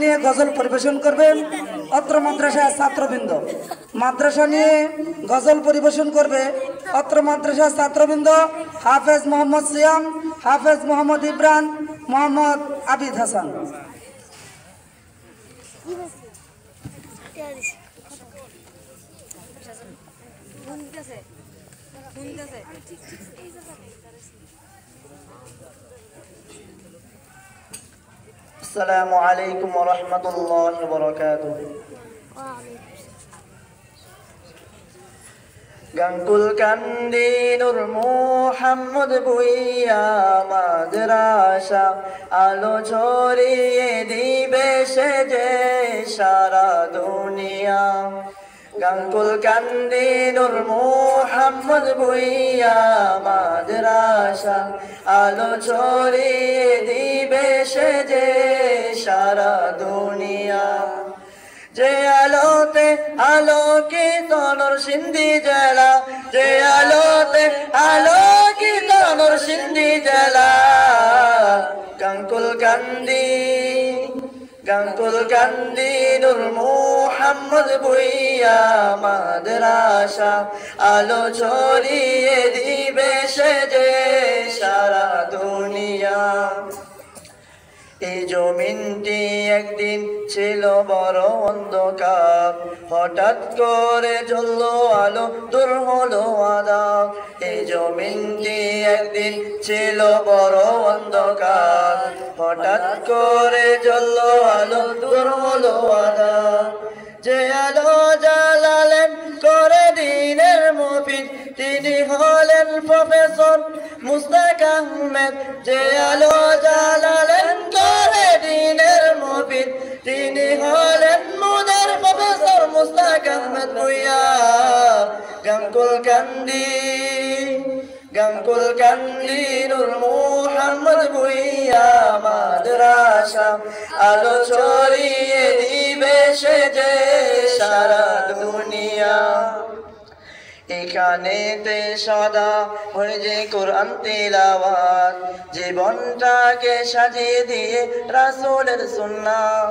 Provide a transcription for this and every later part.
নিয়ে গজল পরিবেশন করবেন অত্র মাদ্রাসার ছাত্রবৃন্দ। মাদ্রাসা নিয়ে গজল পরিবেশন করবে অত্র মাদ্রাসার ছাত্রবৃন্দ হাফেজ মোহাম্মদ সিয়াম, হাফেজ মোহাম্মদ ইব্রান, মোহাম্মদ আবিদ হাসান। আসসালামু আলাইকুম ওয়া রাহমাতুল্লাহি ওয়া বারাকাতুহু। গাঙ্গুল কান্দি নূর মুহাম্মদ ভুইয়া মাদ্রাসা আলো ছড়িয়ে দিবে সে যে সারা দুনিয়া। গাঙ্গুল কান্দি নূর মুহাম্মদ ভুইয়া মাদ্রাসা আলো ছড়িয়ে দিবে সে যে সারা দুনিয়া। যে আলোতে আলোকিত নরসিংদী জেলা, যে আলোতে আলোকিত নরসিংদী জেলা। গাঙ্গুল কান্দি, গাঙ্গুল কান্দি নূর মুহাম্মদ ভুইয়া মাদ্রাসা আলো ছড়িয়ে দিবে সে যে সারা দুনিয়া। এই জমিনটি একদিন ছিল বড় অন্ধকার, হঠাৎ করে জ্বললো আলো, দূর হলো আঁধার। এই জমিনটি একদিন ছিল বড় অন্ধকার, হঠাৎ করে জ্বললো আলো, দূর হলো আঁধার। যে আলো জ্বালালেন করে দিনের মুফিদ, তিনি হলেন প্রফেসর মুস্তাক আহমেদ। যে আলো জ্বালালেন করে দিনের মুফিদ, তিনি হলেন মুদের প্রফেসর মুস্তাক আহমেদ ভুইয়া। গাঙ্গুল কান্দি, গাঙ্গুল কান্দি নূর মুহাম্মদ ভুইয়া মাদ্রাসা আলো ছড়িয়ে দিবে সে যে সারা দুনিয়া। এখানেতে সদা হয়ে যে কোরআন তিলাওয়াত, জীবনটাকে সাজিয়ে দিয়ে রাসূলের সুন্নাহ।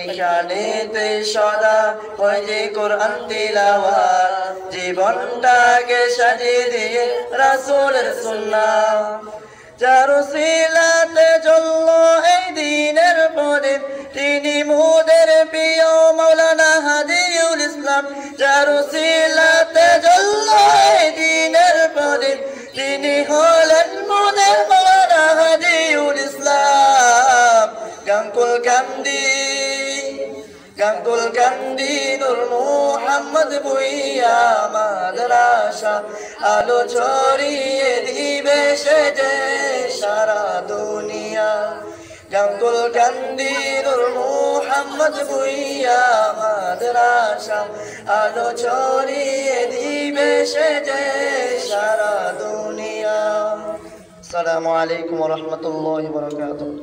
এখানেতে সদা হয়ে যে কোরআন তিলাওয়াত, জীবনটাকে সাজিয়ে দিয়ে রাসূলের সুন্নাহ। যার উসিলাতে জ্বললো এই দিনের প্রদীপ, তিনি মুদের প্রিয় মাওলানা হাদিউল ইসলাম। যার উসিলাতে জ্বললো এই দিনের প্রদীপ, তিনি হলেন মুদের মাওলানা হাদিউল ইসলাম। গাঙ্গুল কান্দি, গাঙ্গুল কান্দি নূর মুহাম্মদ ভুইয়া মাদ্রাসা আলো ছড়িয়ে দিবে সে যে সারা দুনিয়া। গাঙ্গুল কান্দি নূর মুহাম্মদ ভুইয়া মাদ্রাসা আলো ছড়িয়ে দিবে সে যে সারা দুনিয়া। আসসালামু আলাইকুম ওয়া রাহমাতুল্লাহি ওয়া বারাকাতুহু।